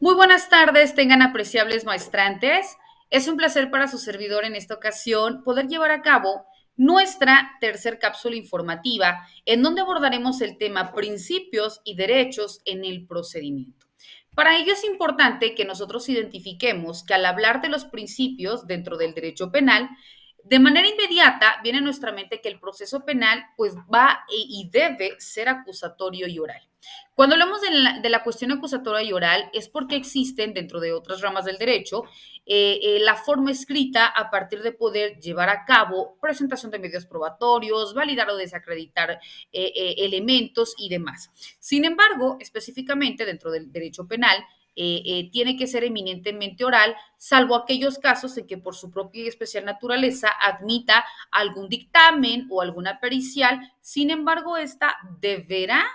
Muy buenas tardes, tengan apreciables maestrantes. Es un placer para su servidor en esta ocasión poder llevar a cabo nuestra tercer cápsula informativa, en donde abordaremos el tema principios y derechos en el procedimiento. Para ello es importante que nosotros identifiquemos que al hablar de los principios dentro del derecho penal, de manera inmediata viene a nuestra mente que el proceso penal pues va y debe ser acusatorio y oral. Cuando hablamos de la cuestión acusatoria y oral es porque existen dentro de otras ramas del derecho la forma escrita a partir de poder llevar a cabo presentación de medios probatorios, validar o desacreditar elementos y demás. Sin embargo, específicamente dentro del derecho penal, tiene que ser eminentemente oral, salvo aquellos casos en que por su propia y especial naturaleza admita algún dictamen o alguna pericial. Sin embargo, esta deberá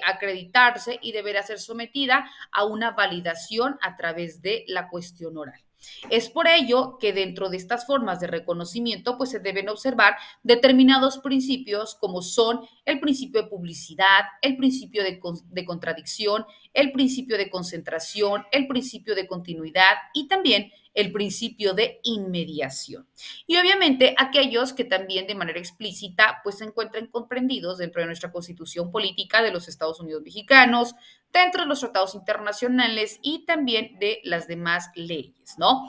acreditarse y deberá ser sometida a una validación a través de la cuestión oral. Es por ello que dentro de estas formas de reconocimiento, pues se deben observar determinados principios como son el principio de publicidad, el principio de contradicción, el principio de concentración, el principio de continuidad y también el principio de inmediación. Y obviamente aquellos que también de manera explícita pues se encuentran comprendidos dentro de nuestra Constitución Política de los Estados Unidos Mexicanos, dentro de los tratados internacionales y también de las demás leyes, ¿no?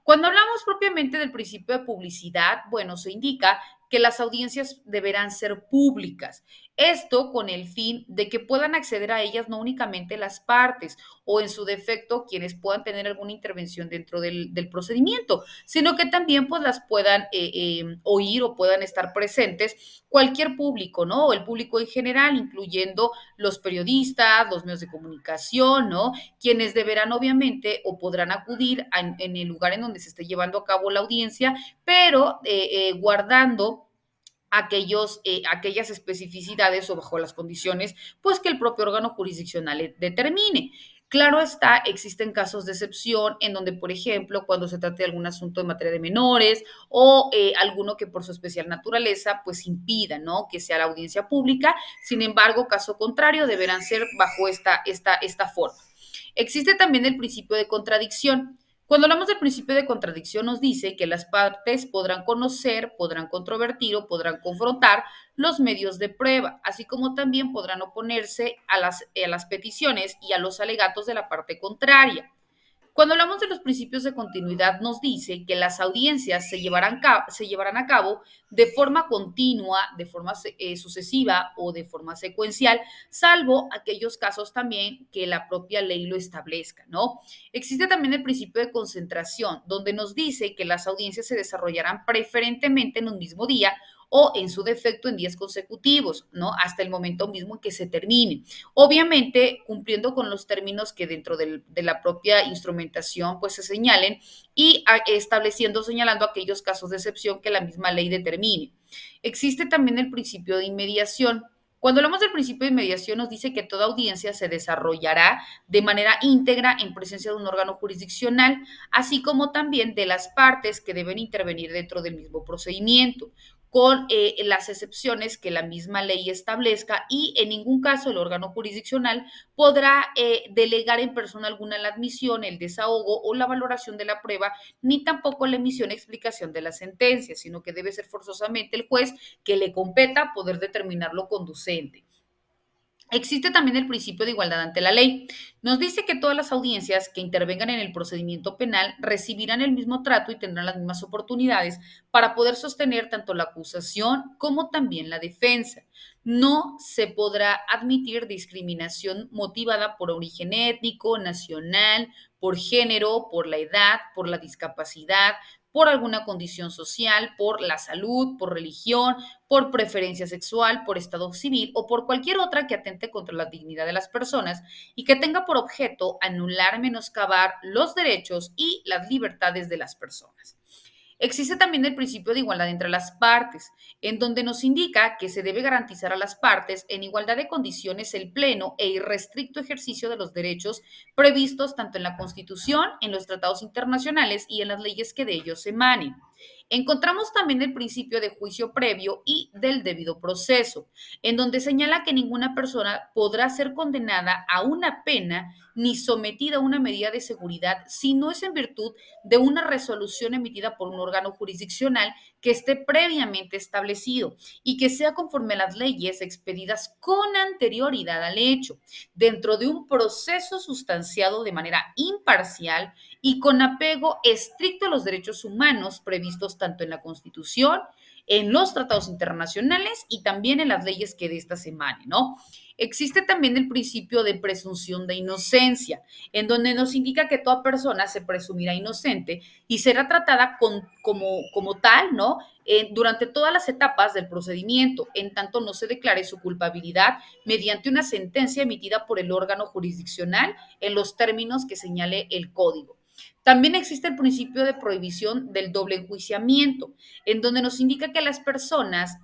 Cuando hablamos propiamente del principio de publicidad, bueno, se indica que las audiencias deberán ser públicas. Esto con el fin de que puedan acceder a ellas no únicamente las partes o en su defecto quienes puedan tener alguna intervención dentro del procedimiento, sino que también pues las puedan oír o puedan estar presentes cualquier público, ¿no? O el público en general, incluyendo los periodistas, los medios de comunicación, ¿no? Quienes deberán obviamente o podrán acudir en el lugar en donde se esté llevando a cabo la audiencia, pero guardando aquellas especificidades o bajo las condiciones pues que el propio órgano jurisdiccional determine. Claro está, existen casos de excepción en donde, por ejemplo, cuando se trate de algún asunto en materia de menores o alguno que por su especial naturaleza, pues impida, ¿no? Que sea la audiencia pública. Sin embargo, caso contrario, deberán ser bajo esta forma. Existe también el principio de contradicción. Cuando hablamos del principio de contradicción, nos dice que las partes podrán conocer, podrán controvertir o podrán confrontar los medios de prueba, así como también podrán oponerse a las peticiones y a los alegatos de la parte contraria. Cuando hablamos de los principios de continuidad, nos dice que las audiencias se llevarán a cabo de forma continua, de forma sucesiva o de forma secuencial, salvo aquellos casos también que la propia ley lo establezca, ¿no? Existe también el principio de concentración, donde nos dice que las audiencias se desarrollarán preferentemente en un mismo día o en su defecto en días consecutivos, ¿no? Hasta el momento mismo en que se termine. Obviamente, cumpliendo con los términos que dentro de la propia instrumentación pues se señalen y señalando aquellos casos de excepción que la misma ley determine. Existe también el principio de inmediación. Cuando hablamos del principio de inmediación, nos dice que toda audiencia se desarrollará de manera íntegra en presencia de un órgano jurisdiccional, así como también de las partes que deben intervenir dentro del mismo procedimiento, con las excepciones que la misma ley establezca y en ningún caso el órgano jurisdiccional podrá delegar en persona alguna la admisión, el desahogo o la valoración de la prueba, ni tampoco la emisión y explicación de la sentencia, sino que debe ser forzosamente el juez que le competa poder determinar lo conducente. Existe también el principio de igualdad ante la ley. Nos dice que todas las audiencias que intervengan en el procedimiento penal recibirán el mismo trato y tendrán las mismas oportunidades para poder sostener tanto la acusación como también la defensa. No se podrá admitir discriminación motivada por origen étnico, nacional, por género, por la edad, por la discapacidad, por alguna condición social, por la salud, por religión, por preferencia sexual, por estado civil o por cualquier otra que atente contra la dignidad de las personas y que tenga por objeto anular, menoscabar los derechos y las libertades de las personas. Existe también el principio de igualdad entre las partes, en donde nos indica que se debe garantizar a las partes en igualdad de condiciones el pleno e irrestricto ejercicio de los derechos previstos tanto en la Constitución, en los tratados internacionales y en las leyes que de ellos emanen. Encontramos también el principio de juicio previo y del debido proceso, en donde señala que ninguna persona podrá ser condenada a una pena ni sometida a una medida de seguridad si no es en virtud de una resolución emitida por un órgano jurisdiccional que esté previamente establecido y que sea conforme a las leyes expedidas con anterioridad al hecho, dentro de un proceso sustanciado de manera imparcial y con apego estricto a los derechos humanos previstos tanto en la Constitución, en los tratados internacionales y también en las leyes que de estas emanen, ¿no? Existe también el principio de presunción de inocencia, en donde nos indica que toda persona se presumirá inocente y será tratada como tal, ¿no? Durante todas las etapas del procedimiento, en tanto no se declare su culpabilidad mediante una sentencia emitida por el órgano jurisdiccional en los términos que señale el código. También existe el principio de prohibición del doble enjuiciamiento, en donde nos indica que las personas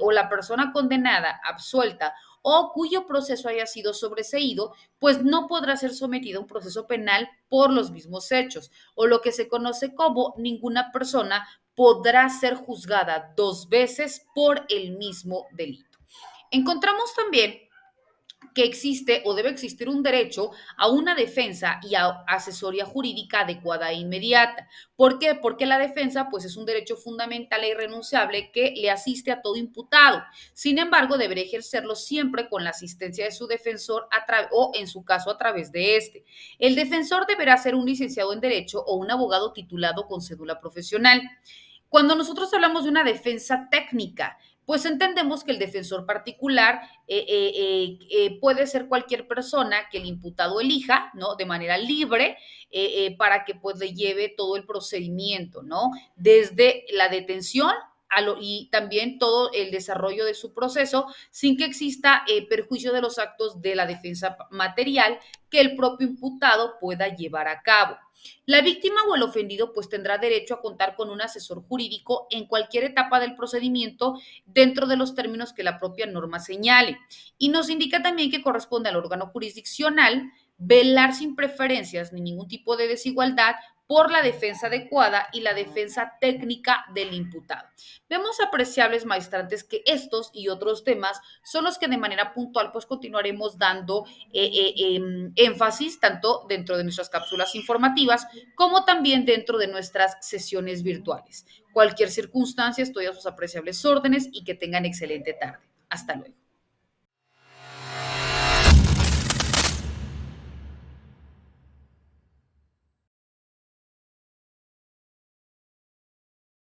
o la persona condenada, absuelta o cuyo proceso haya sido sobreseído, pues no podrá ser sometida a un proceso penal por los mismos hechos, o lo que se conoce como ninguna persona podrá ser juzgada dos veces por el mismo delito. Encontramos también que existe o debe existir un derecho a una defensa y a asesoría jurídica adecuada e inmediata. ¿Por qué? Porque la defensa pues es un derecho fundamental e irrenunciable que le asiste a todo imputado. Sin embargo, deberá ejercerlo siempre con la asistencia de su defensor o en su caso a través de este. El defensor deberá ser un licenciado en derecho o un abogado titulado con cédula profesional. Cuando nosotros hablamos de una defensa técnica, pues entendemos que el defensor particular puede ser cualquier persona que el imputado elija, ¿no? De manera libre, para que pues le lleve todo el procedimiento, ¿no? Desde la detención y también todo el desarrollo de su proceso sin que exista perjuicio de los actos de la defensa material que el propio imputado pueda llevar a cabo. La víctima o el ofendido pues tendrá derecho a contar con un asesor jurídico en cualquier etapa del procedimiento dentro de los términos que la propia norma señale. Y nos indica también que corresponde al órgano jurisdiccional velar sin preferencias ni ningún tipo de desigualdad por la defensa adecuada y la defensa técnica del imputado. Vemos apreciables maestrantes que estos y otros temas son los que de manera puntual pues continuaremos dando énfasis tanto dentro de nuestras cápsulas informativas como también dentro de nuestras sesiones virtuales. Cualquier circunstancia estoy a sus apreciables órdenes y que tengan excelente tarde. Hasta luego.